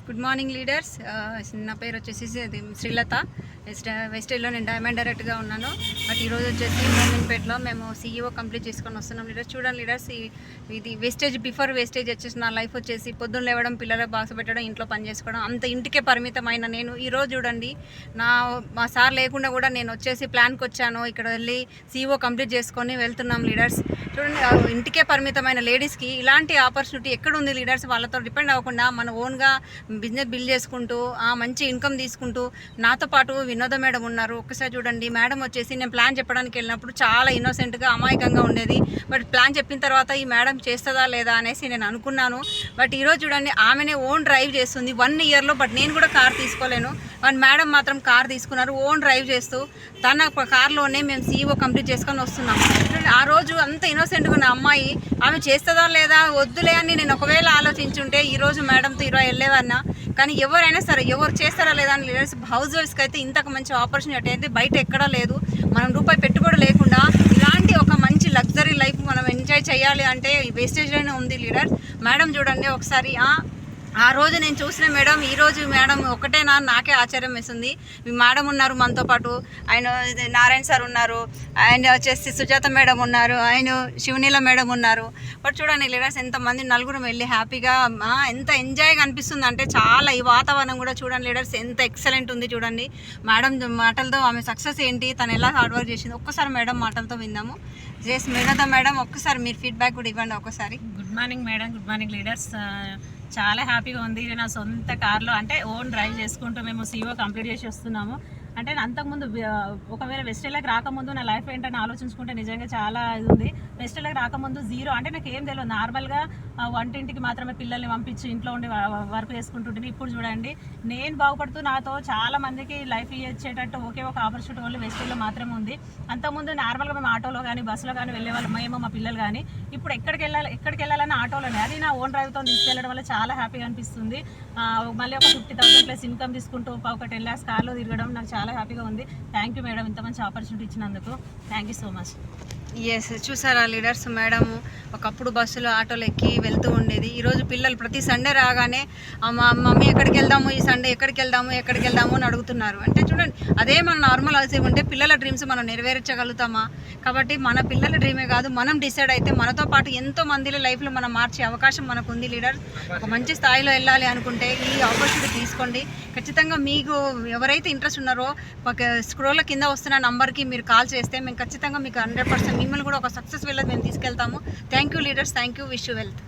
Good morning leaders. నా పేరు వచ్చేసి శ్రీలత. వెస్టేజ్లో నేను డైమండ్ డైరెక్ట్గా ఉన్నాను. బట్ ఈరోజు వచ్చేసి మోమిన్పేటలో మేము CEO కంప్లీట్ చేసుకొని వస్తున్నాం లీడర్స్. చూడండి లీడర్స్, ఇది వేస్టేజ్ బిఫోర్ వేస్టేజ్ వచ్చేసి నా లైఫ్ వచ్చేసి పొద్దున్న లేవడం, పిల్లలకు బాక్స్ పెట్టడం, ఇంట్లో పని చేసుకోవడం, అంత ఇంటికే పరిమితమైన నేను ఈరోజు చూడండి మా సార్ లేకుండా కూడా నేను వచ్చేసి ప్లాన్కి వచ్చాను. ఇక్కడ వెళ్ళి CEO కంప్లీట్ చేసుకొని వెళ్తున్నాం లీడర్స్. చూడండి, ఇంటికే పరిమితమైన లేడీస్కి ఇలాంటి ఆపర్చునిటీ ఎక్కడ ఉంది లీడర్స్? వాళ్ళతో డిపెండ్ అవ్వకుండా మన ఓన్గా బిజినెస్ బిల్డ్ చేసుకుంటూ మంచి ఇన్కమ్ తీసుకుంటూ నాతో పాటు వినోద మేడం ఉన్నారు. ఒక్కసారి చూడండి, మేడం వచ్చేసి నేను ప్లాన్ చెప్పడానికి వెళ్ళినప్పుడు చాలా ఇన్నోసెంట్గా అమాయకంగా ఉండేది. బట్ ప్లాన్ చెప్పిన తర్వాత ఈ మేడం చేస్తుందా లేదా అనేసి నేను అనుకున్నాను. బట్ ఈరోజు చూడండి, ఆమెనే ఓన్ డ్రైవ్ చేస్తుంది 1 ఇయర్లో. బట్ నేను కూడా కార్ తీసుకోలేను, బట్ మేడం మాత్రం కార్ తీసుకున్నారు. ఓన్ డ్రైవ్ చేస్తూ తన కార్లోనే మేము CEO కంప్లీట్ చేసుకొని వస్తున్నాం. ఆ రోజు అంత ఇన్నోసెంట్గా ఉన్న అమ్మాయి ఆమె చేస్తుందా లేదా వద్దులే అని నేను ఒకవేళ ఆలోచించుంటే ఈరోజు మేడంతో వెళ్ళేవన్నా. కానీ ఎవరైనా సరే ఎవరు చేస్తారా లేదా అని లీడర్స్, హౌస్ వైఫ్స్కి అయితే ఇంతకు మంచి ఆపర్చునిటీ అయితే బయట ఎక్కడా లేదు. మనం రూపాయి పెట్టుబడి లేకుండా ఇలాంటి ఒక మంచి లగ్జరీ లైఫ్ మనం ఎంజాయ్ చేయాలి అంటే వేస్టేజ్లోనే ఉంది లీడర్స్. మేడం చూడండి ఒకసారి, ఆ రోజు నేను చూసిన మేడం ఈరోజు మేడం ఒకటేనా నాకే ఆశ్చర్యం వేస్తుంది. మేడం ఉన్నారు మనతో పాటు, ఆయన నారాయణ సార్ ఉన్నారు, ఆయన వచ్చేసి సుజాత మేడం ఉన్నారు, ఆయన శివనీల మేడం ఉన్నారు. బట్ చూడండి లీడర్స్, ఎంతమంది నలుగురు వెళ్ళి హ్యాపీగా ఎంత ఎంజాయ్గా అనిపిస్తుంది అంటే చాలా. ఈ వాతావరణం కూడా చూడండి లీడర్స్, ఎంత ఎక్సలెంట్ ఉంది చూడండి. మేడం మాటలతో ఆమె సక్సెస్ ఏంటి, తను ఎలా హార్డ్ వర్క్ చేసింది ఒక్కసారి మేడం మాటలతో విందాము. జేస్ మేడం ఒక్కసారి మీరు ఫీడ్బ్యాక్ కూడా ఇవ్వండి ఒకసారి. Good morning madam, good morning leaders. చాలా హ్యాపీగా ఉంది. ఇది నా సొంత కార్లో అంటే ఓన్ డ్రైవ్ చేసుకుంటూ మేము CEO కంప్లీట్ చేసి వస్తున్నాము. అంటే అంతకుముందు ఒకవేళ వెస్టేజ్లోకి రాకముందు నా లైఫ్ ఏంటని ఆలోచించుకుంటే నిజంగా చాలా ఇది ఉంది. వెస్టేజ్లోకి రాకముందు జీరో, అంటే నాకు ఏం తెలియదు. నార్మల్గా వంటింటికి మాత్రమే పిల్లల్ని పంపించి ఇంట్లో ఉండి వర్క్ చేసుకుంటుంటుంది. ఇప్పుడు చూడండి, నేను బాగుపడుతూ నాతో చాలా మందికి లైఫ్ ఇచ్చేటట్టు ఒకే ఒక ఆపర్చునిటీ ఓన్లీ వెస్టేజ్లో మాత్రమే ఉంది. అంతకుముందు నార్మల్గా మేము ఆటోలో కానీ బస్సులో కానీ వెళ్ళేవాళ్ళం, మేము మా పిల్లలు కానీ. ఇప్పుడు ఎక్కడికి వెళ్ళాలన్నా ఆటోలోనే. అది నా ఓన్ డ్రైవ్తో తీసుకెళ్ళడం వల్ల చాలా హ్యాపీగా అనిపిస్తుంది. మళ్ళీ ఒక 50,000 ప్లస్ ఇన్కమ్ తీసుకుంటూ ఒక 10 lakhs కార్లో తిరగడం నాకు చాలా హ్యాపీగా ఉంది. థ్యాంక్ యూ మేడం, ఇంత మంచి ఆపర్చునిటీ ఇచ్చినందుకు. Thank you so much. Yes, చూసారా లీడర్స్, మేడము ఒకప్పుడు బస్సులో ఆటోలు ఎక్కి వెళ్తూ ఉండేది. ఈరోజు పిల్లలు ప్రతి సండే రాగానే మమ్మీ ఎక్కడికి వెళ్దాము, ఈ సండే ఎక్కడికి వెళ్దాము అని అడుగుతున్నారు. అంటే చూడండి, అదే మన నార్మల్ అవసరం ఉంటే పిల్లల డ్రీమ్స్ మనం నెరవేర్చగలుగుతామా? కాబట్టి మన పిల్లల డ్రీమే కాదు, మనం డిసైడ్ అయితే మనతో పాటు ఎంతో మంది లైఫ్లో మనం మార్చే అవకాశం మనకు ఉంది లీడర్. ఒక మంచి స్థాయిలో వెళ్ళాలి అనుకుంటే ఈ ఆపర్చునిటీ తీసుకోండి. ఖచ్చితంగా మీకు ఎవరైతే ఇంట్రెస్ట్ ఉన్నారో స్క్రోల్ కింద వస్తున్న నంబర్కి మీరు కాల్ చేస్తే మేము ఖచ్చితంగా మీకు 100% మిమ్మల్ని కూడా ఒక సక్సెస్ వెళ్ళి మేము తీసుకెళ్తాము. Thank you leaders, thank you, wish you wealth.